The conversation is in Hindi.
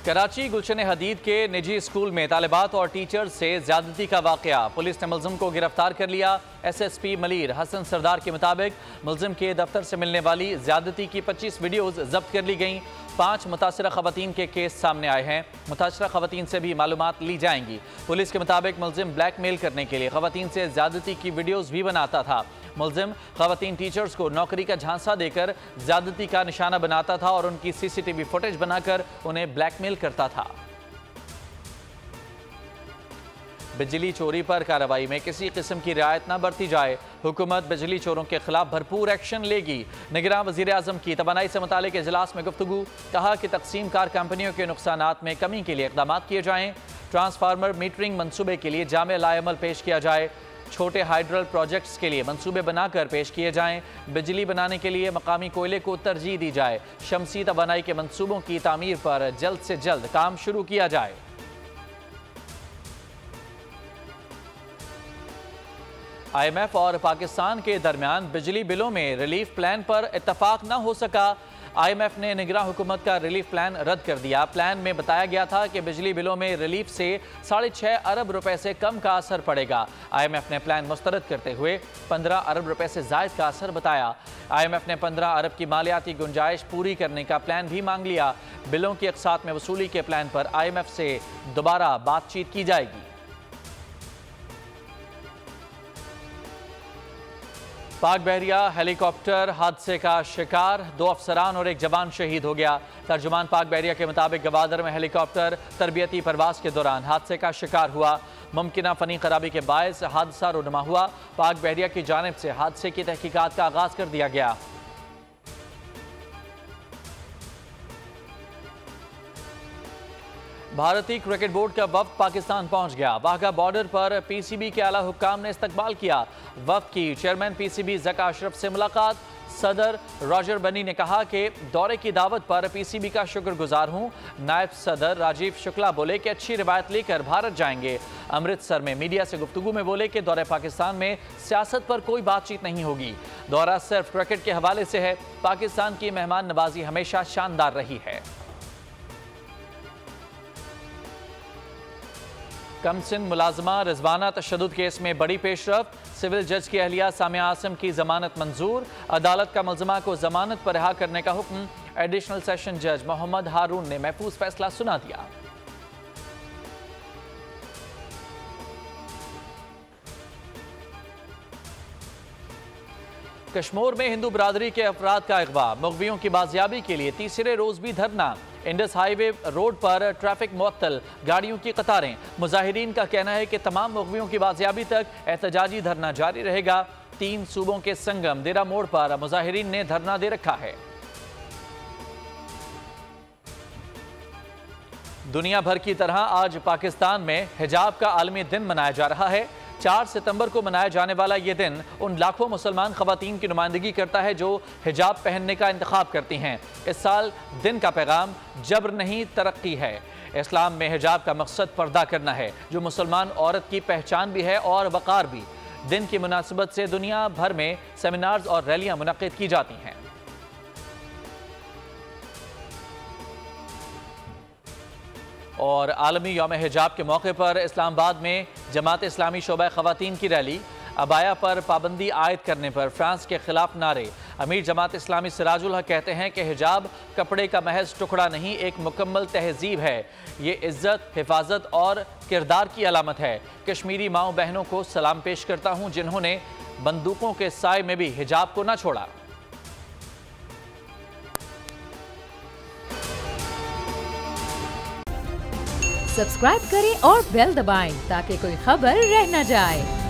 कराची गुलशन हदीद के निजी स्कूल में तालिबात और टीचर से ज्यादती का वाकया, पुलिस ने मुलजिम को गिरफ्तार कर लिया। SSP मलीर हसन सरदार के मुताबिक मुलजिम के दफ्तर से मिलने वाली ज्यादती की 25 वीडियोज जब्त कर ली गईं। 5 मुतासरा खवातीन के केस सामने आए हैं। मुतासरा खवातीन से भी मालूमात ली जाएंगी। पुलिस के मुताबिक मुलजिम ब्लैकमेल करने के लिए खवातीन से ज्यादती की वीडियोज भी बनाता था। मुलजिम खवातीन टीचर्स को नौकरी का झांसा देकर ज्यादती का निशाना बनाता था और उनकी CCTV फुटेज बनाकर उन्हें ब्लैकमेल करता था। बिजली चोरी पर कार्रवाई में किसी किस्म की रियायत न बरती जाए, हुकूमत बिजली चोरों के खिलाफ भरपूर एक्शन लेगी। निगरान वज़ीर आज़म की तवानाई से मुतालिक इजलास में गुफ्तगू, कहा कि तकसीम कार कंपनियों के नुकसानात में कमी के लिए इक़दाम किए जाएँ। ट्रांसफार्मर मीटरिंग मनसूबे के लिए जामे लाएमल पेश किया जाए। छोटे हाइड्रल प्रोजेक्ट्स के लिए मंसूबे बनाकर पेश किए जाएं। बिजली बनाने के लिए मकामी कोयले को तरजीह दी जाए। शमसी तवानाई के मंसूबों की तामीर पर जल्द से जल्द काम शुरू किया जाए। IMF और पाकिस्तान के दरमियान बिजली बिलों में रिलीफ प्लान पर इत्तफाक न हो सका। IMF ने निगरान हुकूमत का रिलीफ प्लान रद्द कर दिया। प्लान में बताया गया था कि बिजली बिलों में रिलीफ से 6.5 अरब रुपए से कम का असर पड़ेगा। IMF ने प्लान मुस्तरद करते हुए 15 अरब रुपए से जायद का असर बताया। IMF ने 15 अरब की मालियाती गुंजाइश पूरी करने का प्लान भी मांग लिया। बिलों की अक़सात में वसूली के प्लान पर IMF से दोबारा बातचीत की जाएगी। पाक बहरिया हेलीकॉप्टर हादसे का शिकार, 2 अफसरान और 1 जवान शहीद हो गया। तर्जुमान पाक बहरिया के मुताबिक गवादर में हेलीकॉप्टर तरबियती परवास के दौरान हादसे का शिकार हुआ। मुमकिना फनी खराबी के बायस हादसा रुनमा हुआ। पाक बहरिया की जानिब से हादसे की तहकीकात का आगाज कर दिया गया। भारतीय क्रिकेट बोर्ड का वफ्द पाकिस्तान पहुंच गया। वाघा बॉर्डर पर PCB के आला हुक्काम ने इस्तकबाल किया। वफ्द की चेयरमैन PCB ज़का अशरफ से मुलाकात। सदर रॉजर बनी ने कहा कि दौरे की दावत पर PCB का शुक्रगुजार हूं। नायब सदर राजीव शुक्ला बोले कि अच्छी रिवायत लेकर भारत जाएंगे। अमृतसर में मीडिया से गुफ्तगू में बोले कि दौरे पाकिस्तान में सियासत पर कोई बातचीत नहीं होगी। दौरा सिर्फ क्रिकेट के हवाले से है। पाकिस्तान की मेहमान नवाजी हमेशा शानदार रही है। कमसिन मुलाजमा रिजवाना तशद्दुद केस में बड़ी पेशरफ्त। सिविल जज की अहलिया सामिया आसिम की जमानत मंजूर। अदालत का मुलजमा को जमानत पर रिहा करने का हुक्म। एडिशनल सेशन जज मोहम्मद हारून ने महफूज फैसला सुना दिया। कश्मीर में हिंदू बरादरी के अफराद का अगवा, मुग़वियों की बाजियाबी के लिए तीसरे रोज भी धरना। इंडस हाईवे रोड पर ट्रैफिक मुअत्तल, गाड़ियों की कतारें। मुजाहिरीन का कहना है कि तमाम मुग़वियों की बाजियाबी तक एहतजाजी धरना जारी रहेगा। 3 सूबों के संगम देरा मोड़ पर मुजाहिरीन ने धरना दे रखा है। दुनिया भर की तरह आज पाकिस्तान में हिजाब का आलमी दिन मनाया जा रहा है। 4 सितंबर को मनाया जाने वाला ये दिन उन लाखों मुसलमान खवातीन की नुमाइंदगी करता है जो हिजाब पहनने का इंतखाब करती हैं। इस साल दिन का पैगाम जबर नहीं तरक्की है। इस्लाम में हिजाब का मकसद पर्दा करना है, जो मुसलमान औरत की पहचान भी है और वक़ार भी। दिन की मुनासिबत से दुनिया भर में सेमिनार्स और रैलियां मुनक़िद की जाती हैं। और आलमी यौम हिजाब के मौके पर इस्लामाबाद में जमात इस्लामी शोबा खवातीन की रैली। अबाया पर पाबंदी आयद करने पर फ्रांस के खिलाफ नारे। अमीर जमात इस्लामी सिराजुल हक कहते हैं कि हिजाब कपड़े का महज टुकड़ा नहीं, एक मुकम्मल तहजीब है। ये इज्जत, हिफाजत और किरदार की अलामत है। कश्मीरी माओ बहनों को सलाम पेश करता हूँ जिन्होंने बंदूकों के साए में भी हिजाब को न छोड़ा। सब्सक्राइब करें और बेल दबाएं ताकि कोई खबर रह न जाए।